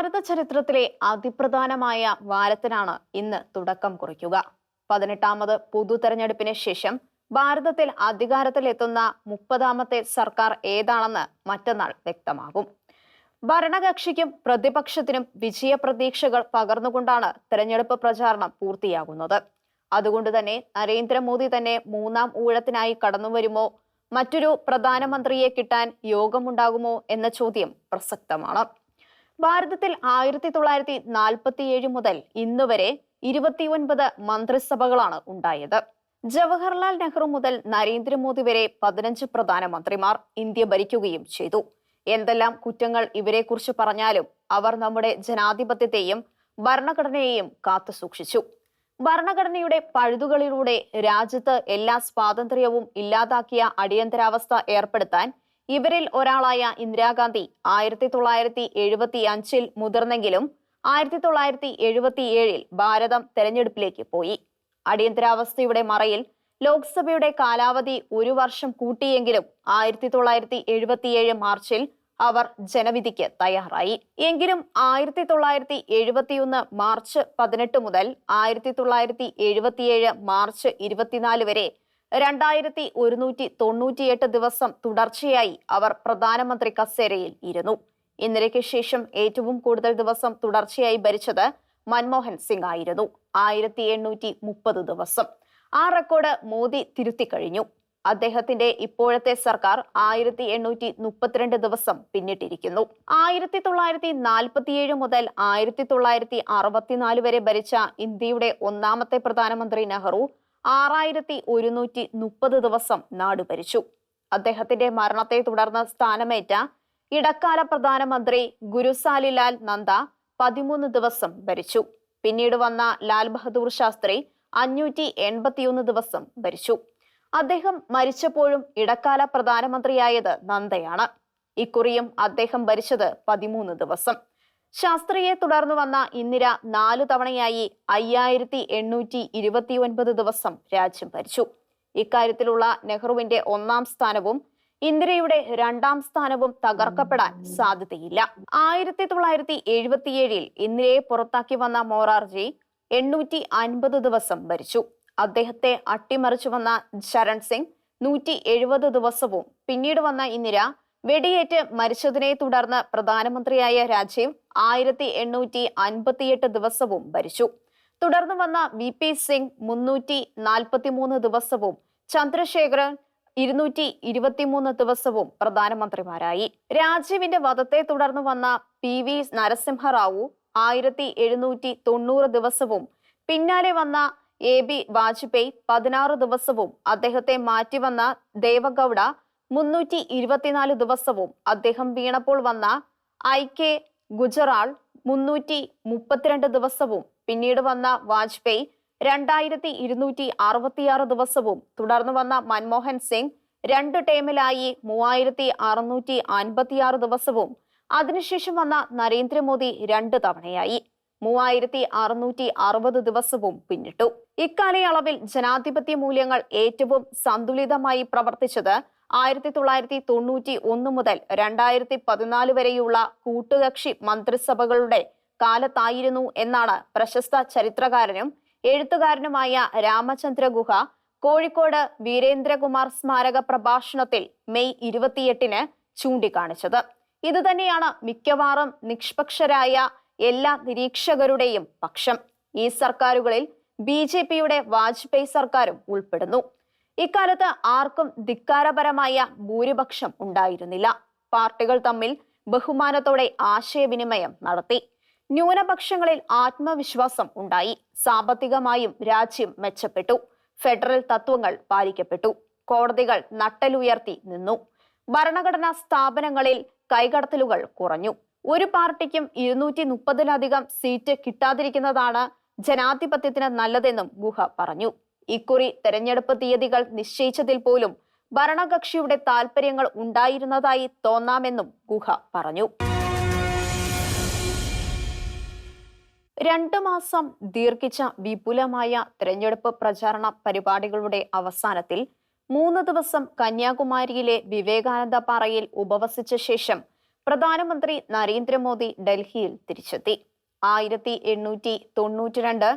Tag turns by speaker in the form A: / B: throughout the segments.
A: ഭാരത ചരിത്രത്തിലെ അതിപ്രധാനമായ വാരത്തിനാണ് ഇന്ന് തുടക്കം കുറിക്കുക. 18ാമത് പൊതു തെരഞ്ഞെടുപ്പിന് ശേഷം ഭാരതത്തിൽ അധികാരത്തിലെത്തുന്ന 30ാമത്തെ സർക്കാർ ഏതാണെന്ന് മറ്റന്നാൾ വ്യക്തമാകും. ഭരണകക്ഷിക്കും പ്രതിപക്ഷത്തിനും വിജയപ്രതീക്ഷകൾ പകർന്നുകൊണ്ടാണ് തെരഞ്ഞെടുപ്പ് പ്രചാരണം പൂർത്തിയാകുന്നത്. അതുകൊണ്ട് തന്നെ നരേന്ദ്രമോദി തന്നെ മൂന്നാം ഊഴത്തിനായി കടന്നുവരുമോ, മറ്റൊരു പ്രധാനമന്ത്രിയെ കിട്ടാൻ യോഗമുണ്ടാകുമോ എന്ന ചോദ്യം പ്രസക്തമാണ്. ഭാരതത്തിൽ 1947 മുതൽ ഇന്നുവരെ 29 മന്ത്രിസഭകളാണ് ഉണ്ടായത്. ജവഹർലാൽ നെഹ്റു മുതൽ നരേന്ദ്രമോദി വരെ 15 പ്രധാനമന്ത്രിമാർ ഇന്ത്യ ഭരിക്കുകയും ചെയ്തു. എന്തെല്ലാം കുറ്റങ്ങൾ ഇവരെക്കുറിച്ച് പറഞ്ഞാലും അവർ നമ്മുടെ ജനാധിപത്യത്തെയും ഭരണഘടനയെയും കാത്തുസൂക്ഷിച്ചു. ഭരണഘടനയുടെ പഴുതുകളിലൂടെ രാജ്യത്ത് എല്ലാ സ്വാതന്ത്ര്യവും ഇല്ലാതാക്കിയ അടിയന്തരാവസ്ഥ ഏർപ്പെടുത്താൻ ഇവരിൽ ഒരാളായ ഇന്ദിരാഗാന്ധി 1975 മുതിർന്നെങ്കിലും 1977 ഭാരതം തെരഞ്ഞെടുപ്പിലേക്ക് പോയി. അടിയന്തരാവസ്ഥയുടെ മറയിൽ ലോക്സഭയുടെ കാലാവധി 1 വർഷം കൂട്ടിയെങ്കിലും 1977 മാർച്ചിൽ അവർ ജനവിധിക്ക് തയ്യാറായി. എങ്കിലും 1971 മാർച്ച് 18 മുതൽ 1977 മാർച്ച് 24 വരെ 2198 ദിവസം തുടർച്ചയായി അവർ പ്രധാനമന്ത്രി കസേരയിൽ ഇരുന്നു. ഇന്ദിരയ്ക്ക് ശേഷം ഏറ്റവും കൂടുതൽ ദിവസം തുടർച്ചയായി ഭരിച്ചത് മൻമോഹൻ സിംഗ് ആയിരുന്നു, 1830 ദിവസം. ആ റെക്കോർഡ് മോദി തിരുത്തിക്കഴിഞ്ഞു. അദ്ദേഹത്തിന്റെ ഇപ്പോഴത്തെ സർക്കാർ 1832 ദിവസം പിന്നിട്ടിരിക്കുന്നു. 1947 മുതൽ 1964 വരെ ഭരിച്ച ഇന്ത്യയുടെ ഒന്നാമത്തെ പ്രധാനമന്ത്രി നെഹ്റു 6130 ദിവസം നാട് ഭരിച്ചു. അദ്ദേഹത്തിന്റെ മരണത്തെ തുടർന്ന് സ്ഥാനമേറ്റ ഇടക്കാല പ്രധാനമന്ത്രി ഗുരുസാലിലാൽ നന്ദ 13 ദിവസം ഭരിച്ചു. പിന്നീട് വന്ന ലാൽ ബഹദൂർ ശാസ്ത്രി 581 ദിവസം ഭരിച്ചു. അദ്ദേഹം മരിച്ചപ്പോഴും ഇടക്കാല പ്രധാനമന്ത്രിയായത് നന്ദയാണ്. ഇക്കുറിയും അദ്ദേഹം ഭരിച്ചത് 13 ദിവസം. ശാസ്ത്രിയെ തുടർന്നു വന്ന ഇന്ദിര 4 തവണയായി 5829 ദിവസം രാജ്യം ഭരിച്ചു. ഇക്കാര്യത്തിലുള്ള നെഹ്റുവിന്റെ 1-ാം സ്ഥാനവും ഇന്ദിരയുടെ 2-ാം സ്ഥാനവും തകർക്കപ്പെടാൻ സാധ്യതയില്ല. 1977 ഇന്ദിരയെ പുറത്താക്കി വന്ന മൊറാർജി 850 ദിവസം ഭരിച്ചു. അദ്ദേഹത്തെ അട്ടിമറിച്ചു വന്ന ചരൺ സിംഗ് 170 ദിവസവും പിന്നീട് വന്ന ഇന്ദിര വെടിയേറ്റ് മരിച്ചതിനെ തുടർന്ന് പ്രധാനമന്ത്രിയായ രാജീവ് 1858 ദിവസവും ഭരിച്ചു. തുടർന്ന് വന്ന VP സിംഗ് 343 ദിവസവും ചന്ദ്രശേഖരൻ 223 ദിവസവും പ്രധാനമന്ത്രിമാരായി. രാജീവിന്റെ വധത്തെ തുടർന്ന് വന്ന PV നരസിംഹറാവു 1790 ദിവസവും പിന്നാലെ വന്ന AB വാജ്പേയി 16 ദിവസവും അദ്ദേഹത്തെ മാറ്റിവന്ന ദേവഗൌഡ 324 ദിവസവും അദ്ദേഹം വീണപ്പോൾ വന്ന IK ഗുജറാൾ 332 ദിവസവും പിന്നീട് വന്ന വാജ്പേയി 2266 ദിവസവും തുടർന്ന് വന്ന മൻമോഹൻ സിംഗ് 2 ടേമിലായി 3656 ദിവസവും അതിനുശേഷം വന്ന നരേന്ദ്രമോദി 2 തവണയായി 3660 ദിവസവും പിന്നിട്ടു. ഇക്കാലയളവിൽ ജനാധിപത്യ മൂല്യങ്ങൾ ഏറ്റവും സന്തുലിതമായി പ്രവർത്തിച്ചത് 1991 മുതൽ 2014 വരെയുള്ള കൂട്ടുകക്ഷി മന്ത്രിസഭകളുടെ കാലത്തായിരുന്നു എന്നാണ് പ്രശസ്ത ചരിത്രകാരനും എഴുത്തുകാരനുമായ രാമചന്ദ്ര ഗുഹ കോഴിക്കോട് വീരേന്ദ്രകുമാർ സ്മാരക പ്രഭാഷണത്തിൽ മെയ് 28 ചൂണ്ടിക്കാണിച്ചത്. ഇതുതന്നെയാണ് മിക്കവാറും നിഷ്പക്ഷരായ എല്ലാ നിരീക്ഷകരുടെയും പക്ഷം. ഈ സർക്കാരുകളിൽ BJPയുടെ വാജ്പേയി സർക്കാരും ഉൾപ്പെടുന്നു. ഇക്കാലത്ത് ആർക്കും ധിക്കാരപരമായ ഭൂരിപക്ഷം ഉണ്ടായിരുന്നില്ല. പാർട്ടികൾ തമ്മിൽ ബഹുമാനത്തോടെ ആശയവിനിമയം നടത്തി. ന്യൂനപക്ഷങ്ങളിൽ ആത്മവിശ്വാസം ഉണ്ടായി. സാമ്പത്തികമായും രാജ്യം മെച്ചപ്പെട്ടു. ഫെഡറൽ തത്വങ്ങൾ പാലിക്കപ്പെട്ടു. കോടതികൾ നട്ടലുയർത്തി നിന്നു. ഭരണഘടനാ സ്ഥാപനങ്ങളിൽ കൈകടത്തലുകൾ കുറഞ്ഞു. ഒരു പാർട്ടിക്കും 230-ലധികം സീറ്റ് കിട്ടാതിരിക്കുന്നതാണ് ജനാധിപത്യത്തിന് നല്ലതെന്നും ഗുഹ പറഞ്ഞു. ഇക്കുറി തെരഞ്ഞെടുപ്പ് തീയതികൾ നിശ്ചയിച്ചതിൽ പോലും ഭരണകക്ഷിയുടെ താൽപര്യങ്ങൾ ഉണ്ടായിരുന്നതായി തോന്നാമെന്നും ഗുഹ പറഞ്ഞു. 2 മാസം ദീർഘിച്ച വിപുലമായ തെരഞ്ഞെടുപ്പ് പ്രചാരണ പരിപാടികളുടെ അവസാനത്തിൽ 3 ദിവസം കന്യാകുമാരിയിലെ വിവേകാനന്ദ പാറയിൽ ഉപവസിച്ച ശേഷം പ്രധാനമന്ത്രി നരേന്ദ്രമോദി ഡൽഹിയിൽ തിരിച്ചെത്തി. 1892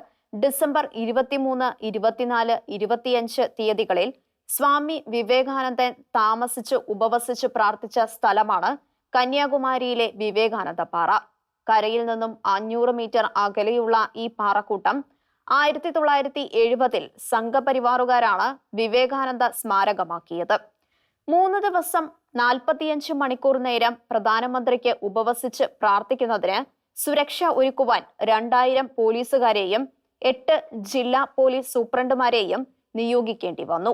A: ഡിസംബർ 23, 24, 25 തീയതികളിൽ സ്വാമി വിവേകാനന്ദൻ താമസിച്ച് ഉപവസിച്ച് പ്രാർത്ഥിച്ച സ്ഥലമാണ് കന്യാകുമാരിയിലെ വിവേകാനന്ദ പാറ. കരയിൽ നിന്നും 500 മീറ്റർ അകലെയുള്ള ഈ പാറക്കൂട്ടം 1970 സംഘപരിവാറുകാരാണ് വിവേകാനന്ദ സ്മാരകമാക്കിയത്. 3 ദിവസം 45 മണിക്കൂർ നേരം പ്രധാനമന്ത്രിക്ക് ഉപവസിച്ച് പ്രാർത്ഥിക്കുന്നതിന് സുരക്ഷ ഒരുക്കുവാൻ 2000 പോലീസുകാരെയും 8 ജില്ലാ പോലീസ് സൂപ്രണ്ടുമാരെയും നിയോഗിക്കേണ്ടി വന്നു.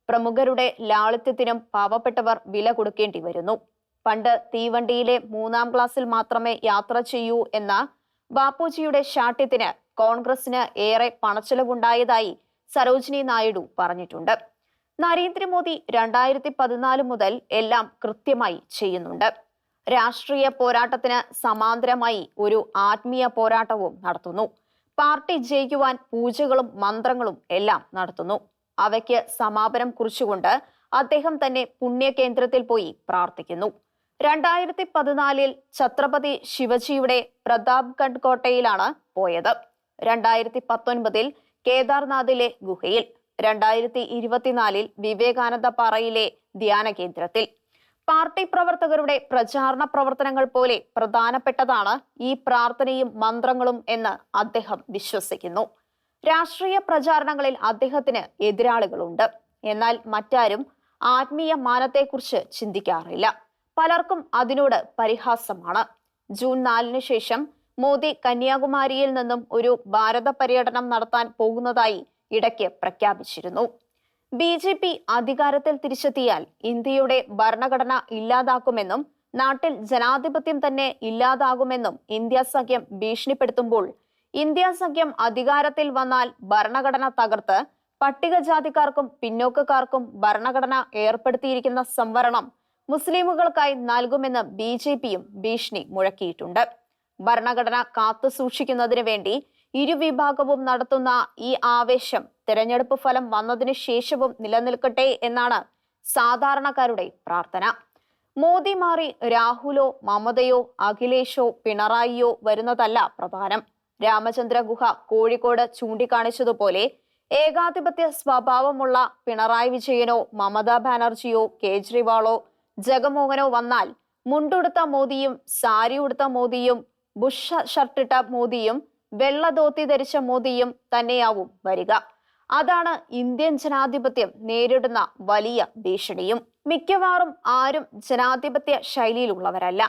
A: പ്രമുഖരുടെ ലാളിത്യത്തിനും പാവപ്പെട്ടവർ വില കൊടുക്കേണ്ടി വരുന്നു. പണ്ട് തീവണ്ടിയിലെ 3-ാം ക്ലാസ്സിൽ മാത്രമേ യാത്ര ചെയ്യൂ എന്ന ബാപ്പുജിയുടെ ശാഠ്യത്തിന് കോൺഗ്രസിന് ഏറെ പണച്ചെലവുണ്ടായതായി സരോജിനി നായിഡു പറഞ്ഞിട്ടുണ്ട്. നരേന്ദ്രമോദി 2014 മുതൽ എല്ലാം കൃത്യമായി ചെയ്യുന്നുണ്ട്. രാഷ്ട്രീയ പോരാട്ടത്തിന് സമാന്തരമായി ഒരു ആത്മീയ പോരാട്ടവും നടത്തുന്നു. പാർട്ടി ജയിക്കുവാൻ പൂജകളും മന്ത്രങ്ങളും എല്ലാം നടത്തുന്നു. അവയ്ക്ക് സമാപനം കുറിച്ചുകൊണ്ട് അദ്ദേഹം തന്നെ പുണ്യകേന്ദ്രത്തിൽ പോയി പ്രാർത്ഥിക്കുന്നു. 2014 ഛത്രപതി ശിവജിയുടെ പ്രതാപ്ഗഡ് കോട്ടയിലാണ് പോയത്. 2019 കേദാർനാഥിലെ ഗുഹയിൽ, 2024 വിവേകാനന്ദ പാറയിലെ ധ്യാന കേന്ദ്രത്തിൽ. പാർട്ടി പ്രവർത്തകരുടെ പ്രചാരണ പ്രവർത്തനങ്ങൾ പോലെ പ്രധാനപ്പെട്ടതാണ് ഈ പ്രാർത്ഥനയും മന്ത്രങ്ങളും എന്ന് അദ്ദേഹം വിശ്വസിക്കുന്നു. രാഷ്ട്രീയ പ്രചാരണങ്ങളിൽ അദ്ദേഹത്തിന് എതിരാളികളുണ്ട്. എന്നാൽ മറ്റാരും ആത്മീയ മാനത്തെക്കുറിച്ച് ചിന്തിക്കാറില്ല. പലർക്കും അതിനോട് പരിഹാസമാണ്. ജൂൺ 4 ശേഷം മോദി കന്യാകുമാരിയിൽ നിന്നും ഒരു ഭാരത പര്യടനം നടത്താൻ പോകുന്നതായി ഇടയ്ക്ക് പ്രഖ്യാപിച്ചിരുന്നു. BJP അധികാരത്തിൽ തിരിച്ചെത്തിയാൽ ഇന്ത്യയുടെ ഭരണഘടന ഇല്ലാതാക്കുമെന്നും നാട്ടിൽ ജനാധിപത്യം തന്നെ ഇല്ലാതാകുമെന്നും ഇന്ത്യ സഖ്യം ഭീഷണിപ്പെടുത്തുമ്പോൾ ഇന്ത്യ സഖ്യം അധികാരത്തിൽ വന്നാൽ ഭരണഘടന തകർത്ത് പട്ടികജാതിക്കാർക്കും പിന്നോക്കക്കാർക്കും ഭരണഘടന ഏർപ്പെടുത്തിയിരിക്കുന്ന സംവരണം മുസ്ലിമുകൾക്കായി നൽകുമെന്ന് BJPയും ഭീഷണി മുഴക്കിയിട്ടുണ്ട്. ഭരണഘടന കാത്തുസൂക്ഷിക്കുന്നതിന് വേണ്ടി ഇരുവിഭാഗവും നടത്തുന്ന ഈ ആവേശം തെരഞ്ഞെടുപ്പ് ഫലം വന്നതിന് ശേഷവും നിലനിൽക്കട്ടെ എന്നാണ് സാധാരണക്കാരുടെ പ്രാർത്ഥന. മോദി മാറി രാഹുലോ മമതയോ അഖിലേഷോ പിണറായിയോ വരുന്നതല്ല പ്രധാനം. രാമചന്ദ്ര ഗുഹ കോഴിക്കോട് ചൂണ്ടിക്കാണിച്ചതുപോലെ ഏകാധിപത്യ സ്വഭാവമുള്ള പിണറായി വിജയനോ മമതാ ബാനർജിയോ കേജ്രിവാളോ ജഗമോഹനോ വന്നാൽ മുണ്ടുടുത്ത മോദിയും സാരി ഉടുത്ത മോദിയും ബുഷ് ഷർട്ടിട്ട മോദിയും വെള്ള ധോത്തി ധരിച്ച മോദിയും തന്നെയാവും വരിക. അതാണ് ഇന്ത്യൻ ജനാധിപത്യം നേരിടുന്ന വലിയ ഭീഷണിയും. മിക്കവാറും ആരും ജനാധിപത്യ ശൈലിയിലുള്ളവരല്ല.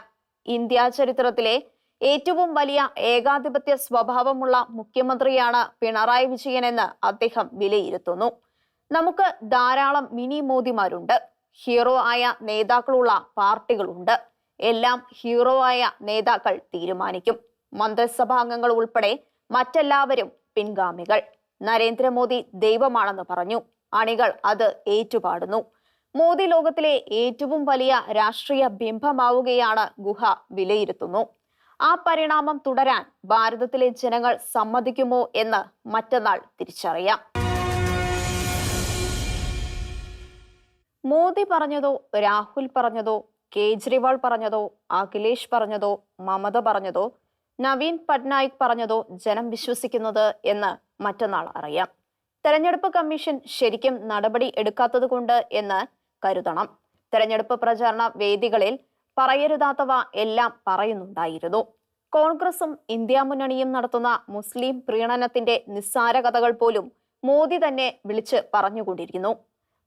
A: ഇന്ത്യ ചരിത്രത്തിലെ ഏറ്റവും വലിയ ഏകാധിപത്യ സ്വഭാവമുള്ള മുഖ്യമന്ത്രിയാണ് പിണറായി വിജയനെന്ന് അദ്ദേഹം വിലയിരുത്തുന്നു. നമുക്ക് ധാരാളം മിനി മോദിമാരുണ്ട്. ഹീറോ ആയ നേതാക്കളുള്ള പാർട്ടികളുണ്ട്. എല്ലാം ഹീറോ ആയ നേതാക്കൾ തീരുമാനിക്കും. മന്ത്രിസഭാംഗങ്ങൾ ഉൾപ്പെടെ മറ്റെല്ലാവരും പിൻഗാമികൾ. നരേന്ദ്രമോദി ദൈവമാണെന്ന് പറഞ്ഞു. അണികൾ അത് ഏറ്റുപാടുന്നു. മോദി ലോകത്തിലെ ഏറ്റവും വലിയ രാഷ്ട്രീയ ബിംബമാവുകയാണ് ഗുഹ വിലയിരുത്തുന്നു. ആ പരിണാമം തുടരാൻ ഭാരതത്തിലെ ജനങ്ങൾ സമ്മതിക്കുമോ എന്ന് മറ്റന്നാൾ തിരിച്ചറിയാം. മോദി പറഞ്ഞതോ രാഹുൽ പറഞ്ഞതോ കേജ്രിവാൾ പറഞ്ഞതോ അഖിലേഷ് പറഞ്ഞതോ മമത പറഞ്ഞതോ നവീൻ പട്നായിക് പറഞ്ഞതോ ജനം വിശ്വസിക്കുന്നത് എന്ന് മറ്റന്നാൾ അറിയാം. തെരഞ്ഞെടുപ്പ് കമ്മീഷൻ ശരിക്കും നടപടി എടുക്കാത്തത് കൊണ്ട് എന്ന് കരുതണം. തെരഞ്ഞെടുപ്പ് പ്രചാരണ വേദികളിൽ പറയരുതാത്തവ എല്ലാം പറയുന്നുണ്ടായിരുന്നു. കോൺഗ്രസും ഇന്ത്യ മുന്നണിയും നടത്തുന്ന മുസ്ലിം പ്രീണനത്തിന്റെ നിസ്സാര കഥകൾ പോലും മോദി തന്നെ വിളിച്ച് പറഞ്ഞുകൊണ്ടിരിക്കുന്നു.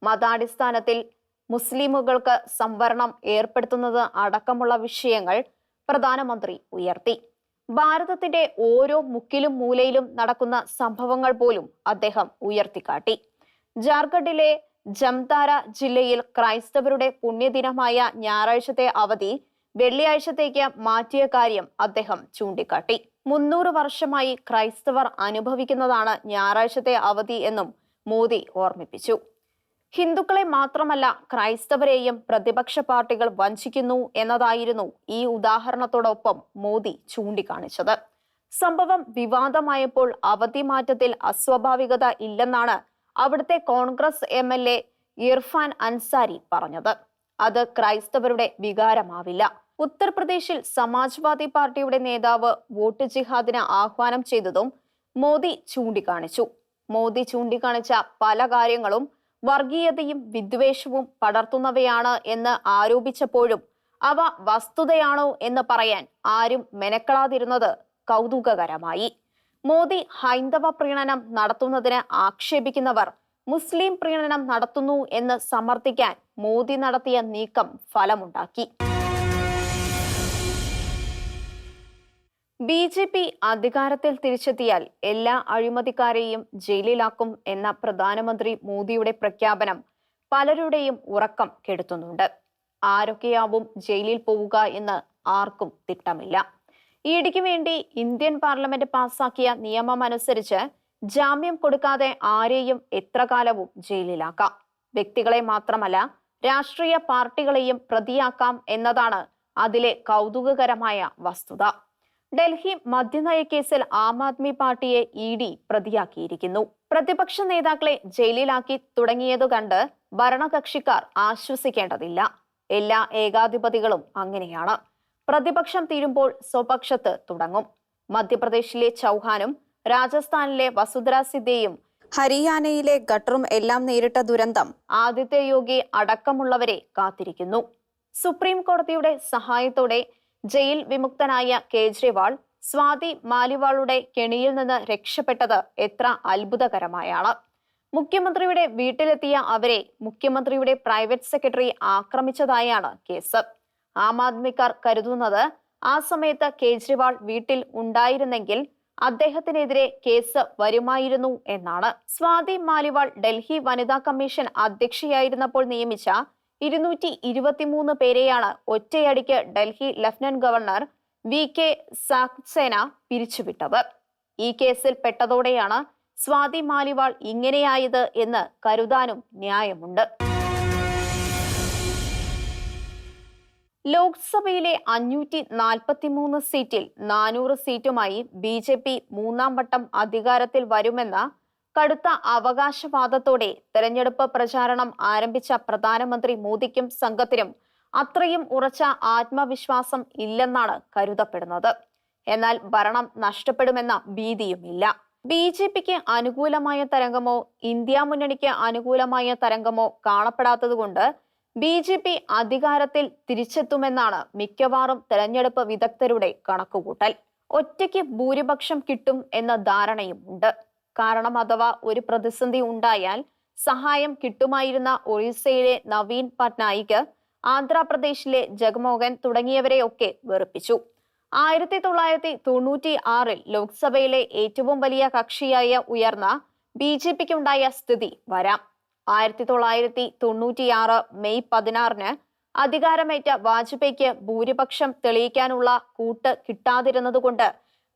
A: മതാടിസ്ഥാനത്തിൽ മുസ്ലിമുകൾക്ക് സംവരണം ഏർപ്പെടുത്തുന്നത് അടക്കമുള്ള വിഷയങ്ങൾ പ്രധാനമന്ത്രി ഉയർത്തി. ഭാരതത്തിന്റെ ഓരോ മുക്കിലും മൂലയിലും നടക്കുന്ന സംഭവങ്ങൾ പോലും അദ്ദേഹം ഉയർത്തിക്കാട്ടി. ജാർഖണ്ഡിലെ ജംതാര ജില്ലയിൽ ക്രൈസ്തവരുടെ പുണ്യദിനമായ ഞായറാഴ്ചത്തെ അവധി വെള്ളിയാഴ്ചത്തേക്ക് മാറ്റിയ കാര്യം അദ്ദേഹം ചൂണ്ടിക്കാട്ടി. 300 വർഷമായി ക്രൈസ്തവർ അനുഭവിക്കുന്നതാണ് ഞായറാഴ്ചത്തെ അവധി എന്നും മോദി ഓർമ്മിപ്പിച്ചു. ഹിന്ദുക്കളെ മാത്രമല്ല ക്രൈസ്തവരെയും പ്രതിപക്ഷ പാർട്ടികൾ വഞ്ചിക്കുന്നു എന്നതായിരുന്നു ഈ ഉദാഹരണത്തോടൊപ്പം മോദി ചൂണ്ടിക്കാണിച്ചത്. സംഭവം വിവാദമായപ്പോൾ അവധി മാറ്റത്തിൽ അസ്വാഭാവികത ഇല്ലെന്നാണ് അവിടുത്തെ കോൺഗ്രസ് MLA ഇർഫാൻ അൻസാരി പറഞ്ഞത്. അത് ക്രൈസ്തവരുടെ വികാരമാവില്ല. ഉത്തർപ്രദേശിൽ സമാജ്വാദി പാർട്ടിയുടെ നേതാവ് വോട്ട് ജിഹാദിന് ആഹ്വാനം ചെയ്തതും മോദി ചൂണ്ടിക്കാണിച്ചു. മോദി ചൂണ്ടിക്കാണിച്ച പല കാര്യങ്ങളും വർഗീയതയും വിദ്വേഷവും പടർത്തുന്നവയാണ് എന്ന് ആരോപിച്ചപ്പോഴും അവ വസ്തുതയാണോ എന്ന് പറയാൻ ആരും മെനക്കെടാതിരുന്നത് കൗതുകകരമായി. മോദി ഹൈന്ദവ പ്രീണനം നടത്തുന്നതിന് ആക്ഷേപിക്കുന്നവർ മുസ്ലിം പ്രീണനം നടത്തുന്നു എന്ന് സമർത്ഥിക്കാൻ മോദി നടത്തിയ നീക്കം ഫലമുണ്ടാക്കി. BJP അധികാരത്തിൽ തിരിച്ചെത്തിയാൽ എല്ലാ അഴിമതിക്കാരെയും ജയിലിലാക്കും എന്ന പ്രധാനമന്ത്രി മോദിയുടെ പ്രഖ്യാപനം പലരുടെയും ഉറക്കം കെടുത്തുന്നുണ്ട്. ആരൊക്കെയാവും ജയിലിൽ പോവുക എന്ന് ആർക്കും തിട്ടമില്ല. ഈയിടയ്ക്ക് വേണ്ടി ഇന്ത്യൻ പാർലമെന്റ് പാസാക്കിയ നിയമമനുസരിച്ച് ജാമ്യം കൊടുക്കാതെ ആരെയും എത്ര കാലവും ജയിലിലാക്കാം. വ്യക്തികളെ മാത്രമല്ല, രാഷ്ട്രീയ പാർട്ടികളെയും പ്രതിയാക്കാം എന്നതാണ് അതിലെ കൗതുകകരമായ വസ്തുത. ഡൽഹി മദ്യനയ കേസിൽ ആം ആദ്മി പാർട്ടിയെ ED പ്രതിയാക്കിയിരിക്കുന്നു. പ്രതിപക്ഷ നേതാക്കളെ ജയിലിലാക്കി തുടങ്ങിയതു കണ്ട് ഭരണകക്ഷിക്കാർ ആശ്വസിക്കേണ്ടതില്ല. എല്ലാ ഏകാധിപതികളും അങ്ങനെയാണ്. പ്രതിപക്ഷം തീരുമ്പോൾ സ്വപക്ഷത്ത് തുടങ്ങും. മധ്യപ്രദേശിലെ ചൗഹാനും രാജസ്ഥാനിലെ വസുന്ധര സിദ്ധയും ഹരിയാനയിലെ ഖട്ടറും എല്ലാം നേരിട്ട ദുരന്തം ആദിത്യ യോഗി അടക്കമുള്ളവരെ കാത്തിരിക്കുന്നു. സുപ്രീം കോടതിയുടെ സഹായത്തോടെ ജയിൽ വിമുക്തനായ കേജ്രിവാൾ സ്വാതി മാലിവാളുടെ കെണിയിൽ നിന്ന് രക്ഷപ്പെട്ടത് എത്ര അത്ഭുതകരമായാണ്. മുഖ്യമന്ത്രിയുടെ വീട്ടിലെത്തിയ അവരെ മുഖ്യമന്ത്രിയുടെ പ്രൈവറ്റ് സെക്രട്ടറി ആക്രമിച്ചതായാണ് കേസ്. ആം ആദ്മിക്കാർ കരുതുന്നത് ആ സമയത്ത് കേജ്രിവാൾ വീട്ടിൽ ഉണ്ടായിരുന്നെങ്കിൽ അദ്ദേഹത്തിനെതിരെ കേസ് വരുമായിരുന്നു എന്നാണ്. സ്വാതി മാലിവാൾ ഡൽഹി വനിതാ കമ്മീഷൻ അധ്യക്ഷയായിരുന്നപ്പോൾ നിയമിച്ച 223 പേരെയാണ് ഒറ്റയടിക്ക് ഡൽഹി ലഫ്റ്റനന്റ് ഗവർണർ VK സാക്സേന പിരിച്ചുവിട്ടത്. ഈ കേസിൽ പെട്ടതോടെയാണ് സ്വാതി മാലിവാൾ ഇങ്ങനെയായത് എന്ന് കരുതാനും ന്യായമുണ്ട്. ലോക്സഭയിലെ 543 സീറ്റിൽ 400 സീറ്റുമായി BJP മൂന്നാം വട്ടം അധികാരത്തിൽ വരുമെന്ന കടുത്ത അവകാശവാദത്തോടെ തെരഞ്ഞെടുപ്പ് പ്രചാരണം ആരംഭിച്ച പ്രധാനമന്ത്രി മോദിക്കും സംഘത്തിനും അത്രയും ഉറച്ച ആത്മവിശ്വാസം ഇല്ലെന്നാണ് കരുതപ്പെടുന്നത്. എന്നാൽ ഭരണം നഷ്ടപ്പെടുമെന്ന ഭീതിയുമില്ല. BJPക്ക് അനുകൂലമായ തരംഗമോ ഇന്ത്യ മുന്നണിക്ക് അനുകൂലമായ തരംഗമോ കാണപ്പെടാത്തതുകൊണ്ട് BJP അധികാരത്തിൽ തിരിച്ചെത്തുമെന്നാണ് മിക്കവാറും തെരഞ്ഞെടുപ്പ് വിദഗ്ധരുടെ കണക്കുകൂട്ടൽ. ഒറ്റയ്ക്ക് ഭൂരിപക്ഷം കിട്ടും എന്ന ധാരണയും ഉണ്ട്. കാരണം അഥവാ ഒരു പ്രതിസന്ധി ഉണ്ടായാൽ സഹായം കിട്ടുമായിരുന്ന ഒറീസയിലെ നവീൻ പട്നായിക്, ആന്ധ്രാപ്രദേശിലെ ജഗ്മോഹൻ തുടങ്ങിയവരെയൊക്കെ വെറുപ്പിച്ചു. 1996 ലോക്സഭയിലെ ഏറ്റവും വലിയ കക്ഷിയായ ഉയർന്ന BJPക്കുണ്ടായ സ്ഥിതി വരാം. 1996 മെയ് 16 അധികാരമേറ്റ വാജ്പേയിക്ക് ഭൂരിപക്ഷം തെളിയിക്കാനുള്ള കൂട്ട് കിട്ടാതിരുന്നതുകൊണ്ട്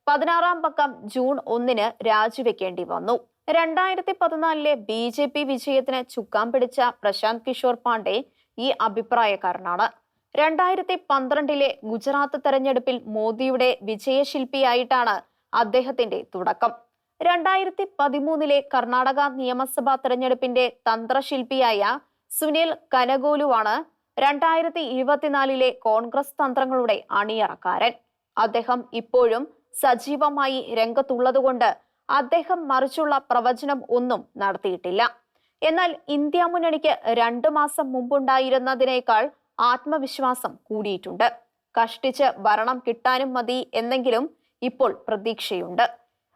A: 16-ാം പക്കം ജൂൺ 1 രാജിവെക്കേണ്ടി വന്നു. 2014 BJP വിജയത്തിന് ചുക്കാൻ പിടിച്ച പ്രശാന്ത് കിഷോർ പാണ്ഡെ ഈ അഭിപ്രായക്കാരനാണ്. 2012 ഗുജറാത്ത് തെരഞ്ഞെടുപ്പിൽ മോദിയുടെ വിജയശില്പിയായിട്ടാണ് അദ്ദേഹത്തിന്റെ തുടക്കം. 2013 കർണാടക നിയമസഭാ തെരഞ്ഞെടുപ്പിന്റെ തന്ത്രശില്പിയായ സുനിൽ കനഗോലുവാണ് 2024 കോൺഗ്രസ് തന്ത്രങ്ങളുടെ അണിയറക്കാരൻ. അദ്ദേഹം ഇപ്പോഴും സജീവമായി രംഗത്തുള്ളതുകൊണ്ട് അദ്ദേഹം മറിച്ചുള്ള പ്രവചനം ഒന്നും നടത്തിയിട്ടില്ല. എന്നാൽ ഇന്ത്യ മുന്നണിക്ക് 2 മാസം മുമ്പുണ്ടായിരുന്നതിനേക്കാൾ ആത്മവിശ്വാസം കൂടിയിട്ടുണ്ട്. കഷ്ടിച്ച് ഭരണം കിട്ടാനും മതി എന്നെങ്കിലും ഇപ്പോൾ പ്രതീക്ഷയുണ്ട്.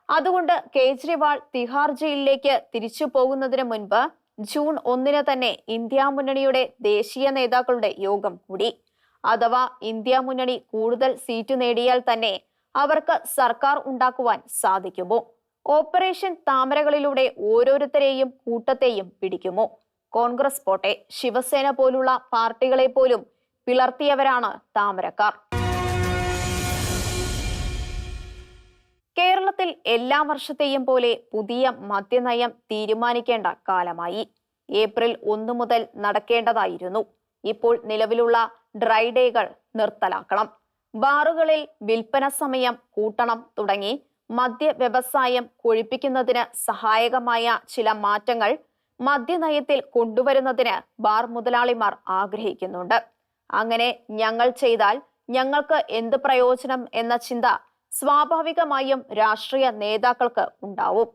A: അതുകൊണ്ട് കേജ്രിവാൾ തിഹാർ ജയിലിലേക്ക് തിരിച്ചു പോകുന്നതിന് മുൻപ് ജൂൺ 1 തന്നെ ഇന്ത്യ മുന്നണിയുടെ ദേശീയ നേതാക്കളുടെ യോഗം കൂടി. അഥവാ ഇന്ത്യ മുന്നണി കൂടുതൽ സീറ്റ് നേടിയാൽ തന്നെ അവർക്ക് സർക്കാർ ഉണ്ടാക്കുവാൻ സാധിക്കുമോ? ഓപ്പറേഷൻ താമരകളിലൂടെ ഓരോരുത്തരെയും കൂട്ടത്തെയും പിടിക്കുമോ? കോൺഗ്രസ് പോട്ടെ, ശിവസേന പോലുള്ള പാർട്ടികളെ പോലും പിളർത്തിയവരാണ് താമരക്കാർ. കേരളത്തിൽ എല്ലാ വർഷത്തെയും പോലെ പുതിയ മദ്യനയം തീരുമാനിക്കേണ്ട കാലമായി. ഏപ്രിൽ 1 മുതൽ നടക്കേണ്ടതായിരുന്നു. ഇപ്പോൾ നിലവിലുള്ള ഡ്രൈ ഡേകൾ നിർത്തലാക്കണം. ബാറുകളിൽ വിൽപ്പന സമയം കൂട്ടണം തുടങ്ങി മദ്യ വ്യവസായം കൊഴുപ്പിക്കുന്നതിന് സഹായകമായ ചില മാറ്റങ്ങൾ മദ്യനയത്തിൽ കൊണ്ടുവരുന്നതിന് ബാർ മുതലാളിമാർ ആഗ്രഹിക്കുന്നുണ്ട്. അങ്ങനെ ഞങ്ങൾ ചെയ്താൽ ഞങ്ങൾക്ക് എന്ത് പ്രയോജനം എന്ന ചിന്ത സ്വാഭാവികമായും രാഷ്ട്രീയ നേതാക്കൾക്ക് ഉണ്ടാവും.